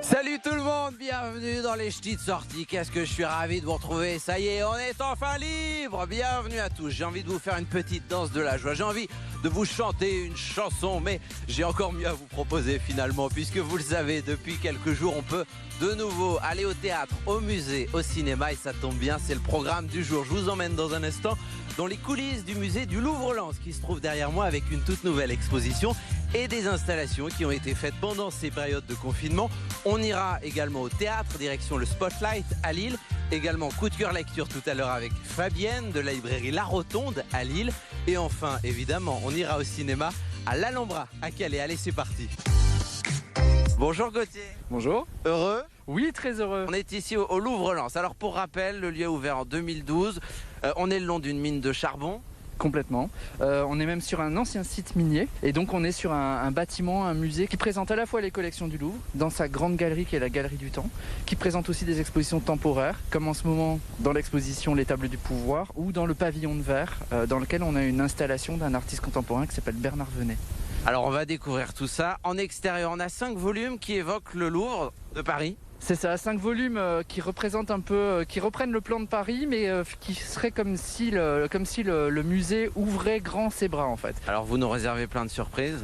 Salut tout le monde, bienvenue dans les ch'tis de sortie. Qu'est-ce que je suis ravi de vous retrouver. Ça y est, on est enfin libre. Bienvenue à tous. J'ai envie de vous faire une petite danse de la joie. J'ai envie de vous chanter une chanson, mais j'ai encore mieux à vous proposer finalement, puisque vous le savez, depuis quelques jours, on peut de nouveau aller au théâtre, au musée, au cinéma, et ça tombe bien, c'est le programme du jour. Je vous emmène dans un instant dans les coulisses du musée du Louvre-Lens, qui se trouve derrière moi, avec une toute nouvelle exposition et des installations qui ont été faites pendant ces périodes de confinement. On ira également au théâtre, direction le Spotlight à Lille. Également coup de cœur lecture tout à l'heure avec Fabienne de la librairie La Rotonde à Lille. Et enfin, évidemment, on ira au cinéma à l'Alhambra à Calais. Allez, c'est parti. Bonjour Gauthier. Bonjour. Heureux? Oui, très heureux. On est ici au Louvre-Lens. Alors pour rappel, le lieu est ouvert en 2012. On est le long d'une mine de charbon. Complètement. On est même sur un ancien site minier. Et donc on est sur un bâtiment, un musée qui présente à la fois les collections du Louvre, dans sa grande galerie qui est la Galerie du Temps, qui présente aussi des expositions temporaires, comme en ce moment dans l'exposition Les Tables du Pouvoir, ou dans le pavillon de verre, dans lequel on a une installation d'un artiste contemporain qui s'appelle Bernard Venet. Alors on va découvrir tout ça. En extérieur, on a 5 volumes qui évoquent le Louvre de Paris. C'est ça, 5 volumes qui représentent un peu, qui reprennent le plan de Paris, mais qui serait comme si le musée ouvrait grand ses bras en fait. Alors vous nous réservez plein de surprises.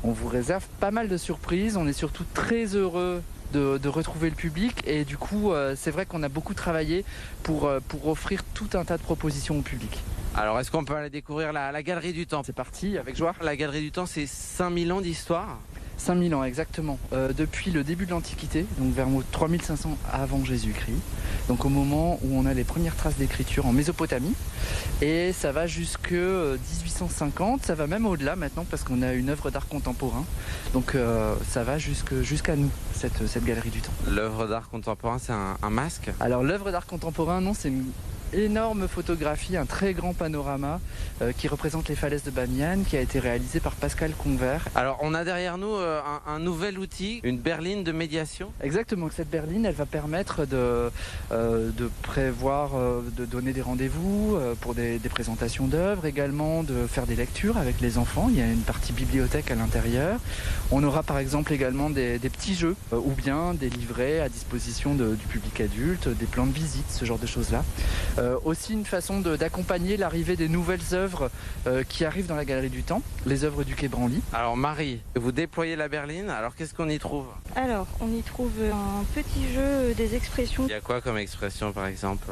On vous réserve pas mal de surprises, on est surtout très heureux de retrouver le public, et du coup c'est vrai qu'on a beaucoup travaillé pour offrir tout un tas de propositions au public. Alors est-ce qu'on peut aller découvrir la Galerie du Temps? C'est parti, avec joie. La Galerie du Temps, c'est 5000 ans d'histoire. 5000 ans exactement, depuis le début de l'Antiquité, donc vers 3500 avant Jésus-Christ, donc au moment où on a les premières traces d'écriture en Mésopotamie, et ça va jusque 1850, ça va même au-delà maintenant parce qu'on a une œuvre d'art contemporain, donc ça va jusqu'à nous, cette Galerie du Temps. L'œuvre d'art contemporain, c'est un masque? Alors l'œuvre d'art contemporain, non, c'est une énorme photographie, un très grand panorama qui représente les falaises de Bamiyan, qui a été réalisé par Pascal Convert. Alors on a derrière nous un nouvel outil, une berline de médiation. Exactement, cette berline, elle va permettre de prévoir, de donner des rendez-vous pour des présentations d'œuvres, également de faire des lectures avec les enfants. Il y a une partie bibliothèque à l'intérieur. On aura par exemple également des petits jeux ou bien des livrets à disposition du public adulte, des plans de visite, ce genre de choses-là. Aussi une façon d'accompagner l'arrivée des nouvelles œuvres qui arrivent dans la Galerie du Temps, les œuvres du Quai Branly. Alors Marie, vous déployez la berline, alors qu'est-ce qu'on y trouve? Alors, on y trouve un petit jeu des expressions. Il y a quoi comme expression par exemple?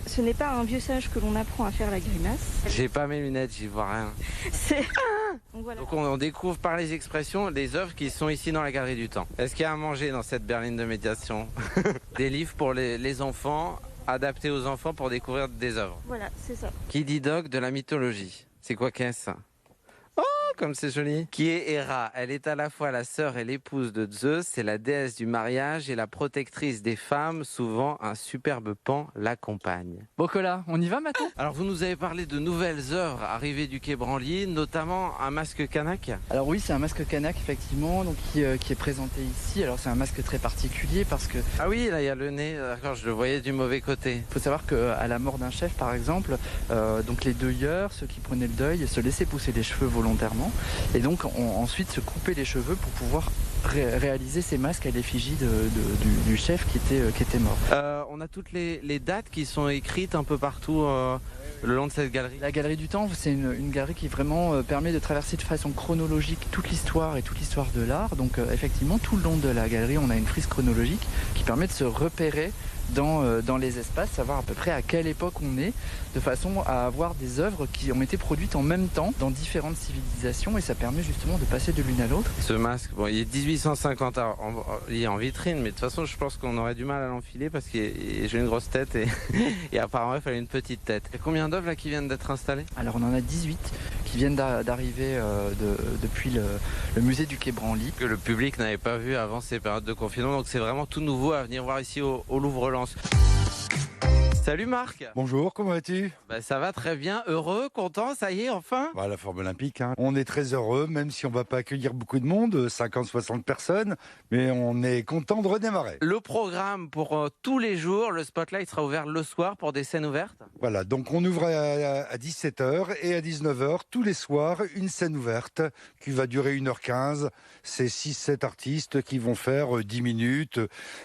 Ce n'est pas un vieux sage que l'on apprend à faire la grimace. J'ai pas mes lunettes, j'y vois rien. C'est... Donc, voilà. Donc on découvre par les expressions les œuvres qui sont ici dans la Galerie du Temps. Est-ce qu'il y a à manger dans cette berline de médiation? Des livres pour les enfants, adaptés aux enfants pour découvrir des œuvres. Voilà, c'est ça. Qui dit doc de la mythologie? C'est quoi qu'est-ce? Oh, comme c'est joli. Qui est Héra? Elle est à la fois la sœur et l'épouse de Zeus, c'est la déesse du mariage et la protectrice des femmes. Souvent, un superbe pan l'accompagne. Bocola, on y va maintenant? Alors, vous nous avez parlé de nouvelles œuvres arrivées du Quai Branly, notamment un masque kanak. Alors oui, c'est un masque kanak effectivement, donc qui est présenté ici. Alors c'est un masque très particulier parce que... Ah oui, là il y a le nez, d'accord, je le voyais du mauvais côté. Il faut savoir qu'à la mort d'un chef par exemple, donc les deuilleurs, ceux qui prenaient le deuil, se laissaient pousser les cheveux volontairement et donc ensuite se couper les cheveux pour pouvoir réaliser ces masques à l'effigie du chef qui était mort. On a toutes les dates qui sont écrites un peu partout le long de cette galerie. La Galerie du Temps, c'est une galerie qui vraiment permet de traverser de façon chronologique toute l'histoire et toute l'histoire de l'art. Donc effectivement, tout le long de la galerie, on a une frise chronologique qui permet de se repérer dans les espaces, savoir à peu près à quelle époque on est, de façon à avoir des œuvres qui ont été produites en même temps dans différentes civilisations, et ça permet justement de passer de l'une à l'autre. Ce masque, bon, il est 1850, il est en vitrine, mais de toute façon je pense qu'on aurait du mal à l'enfiler parce que j'ai une grosse tête et apparemment il fallait une petite tête. Il y a combien d'œuvres là qui viennent d'être installées? Alors on en a 18 qui viennent d'arriver depuis le musée du Quai Branly. Que le public n'avait pas vu avant ces périodes de confinement, donc c'est vraiment tout nouveau à venir voir ici au Louvre-Lens. Salut Marc. Bonjour, comment vas-tu? Ça va très bien, heureux, content, ça y est, enfin. La forme olympique, hein. On est très heureux, même si on va pas accueillir beaucoup de monde, 50-60 personnes, mais on est content de redémarrer. Le programme pour tous les jours, le Spotlight sera ouvert le soir pour des scènes ouvertes. Voilà, donc on ouvre à 17h et à 19h tous les soirs une scène ouverte qui va durer 1h15. C'est 6-7 artistes qui vont faire 10 minutes,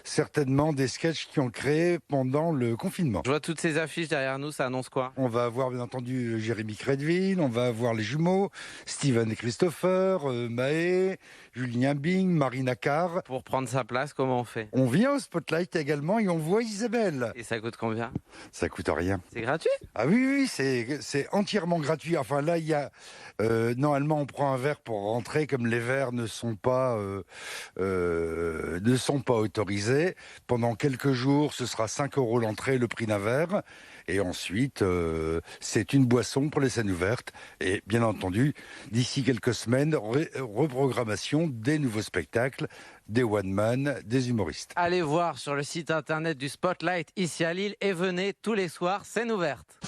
certainement des sketchs qui ont créé pendant le confinement. Je vois toutes ces affiches derrière nous, ça annonce quoi? On va avoir bien entendu Jérémy Crédville, on va avoir les jumeaux, Steven et Christopher, Maë, Julien Bing, Marina Carr. Pour prendre sa place, comment on fait? On vient au Spotlight également et on voit Isabelle. Et ça coûte combien? Ça coûte rien. C'est gratuit? Ah oui, c'est entièrement gratuit. Enfin là, il y a normalement on prend un verre pour rentrer, comme les verres ne sont pas autorisés. Pendant quelques jours, ce sera 5 € l'entrée, le prix d'un verre. Et ensuite, c'est une boisson pour les scènes ouvertes. Et bien entendu, d'ici quelques semaines, reprogrammation des nouveaux spectacles, des one-man, des humoristes. Allez voir sur le site internet du Spotlight ici à Lille et venez tous les soirs, scène ouverte.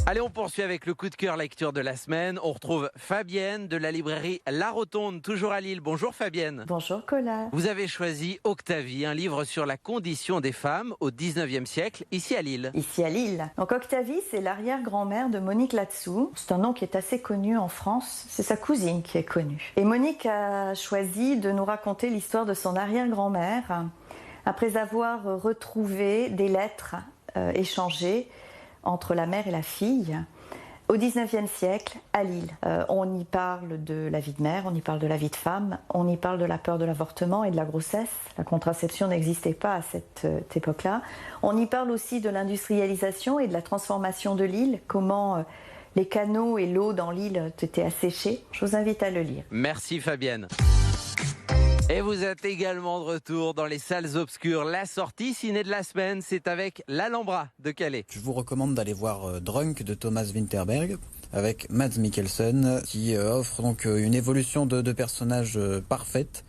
Allez, on poursuit avec le coup de cœur lecture de la semaine. On retrouve Fabienne de la librairie La Rotonde, toujours à Lille. Bonjour Fabienne. Bonjour Colas. Vous avez choisi Octavie, un livre sur la condition des femmes au 19e siècle, ici à Lille. Ici à Lille. Donc Octavie, c'est l'arrière-grand-mère de Monique Latsou. C'est un nom qui est assez connu en France. C'est sa cousine qui est connue. Et Monique a choisi de nous raconter l'histoire de son arrière-grand-mère après avoir retrouvé des lettres échangées entre la mère et la fille, au 19e siècle, à Lille. On y parle de la vie de mère, on y parle de la vie de femme, on y parle de la peur de l'avortement et de la grossesse. La contraception n'existait pas à cette époque-là. On y parle aussi de l'industrialisation et de la transformation de l'île, comment les canaux et l'eau dans l'île étaient asséchés. Je vous invite à le lire. Merci Fabienne. Et vous êtes également de retour dans les salles obscures. La sortie ciné de la semaine, c'est avec l'Alhambra de Calais. Je vous recommande d'aller voir Drunk de Thomas Winterberg avec Mads Mikkelsen qui offre donc une évolution de personnages parfaite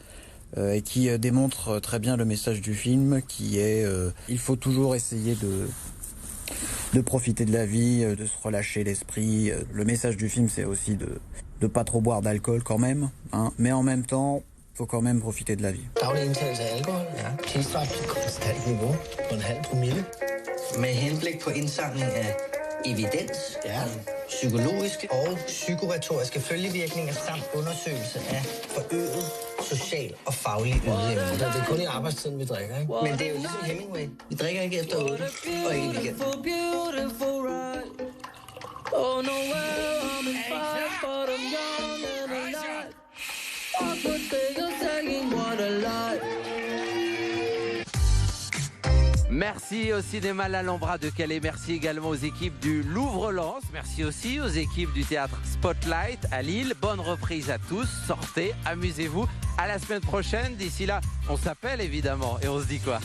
et qui démontre très bien le message du film qui est il faut toujours essayer de profiter de la vie, de se relâcher l'esprit. Le message du film, c'est aussi de pas trop boire d'alcool quand même, hein, mais en même temps faut quand même profiter de la vie. Daglig indtagelse af alkohol, tilstræbt til konstant niveau på 0,5 promille. Med henblik på indsamling af evidens, psykologiske og psykoretoriske følgevirkninger samt undersøgelse af forøget social og faglig ydeevne. Det er kun i arbejdstiden, vi drikker, ikke? Men det er jo ligesom Hemingway. Vi drikker ikke efter 8 og ikke i weekenden. Merci au cinéma L'Alhambra de Calais, merci également aux équipes du Louvre-Lens, merci aussi aux équipes du théâtre Spotlight à Lille. Bonne reprise à tous, sortez, amusez-vous. À la semaine prochaine, d'ici là, on s'appelle évidemment et on se dit quoi ?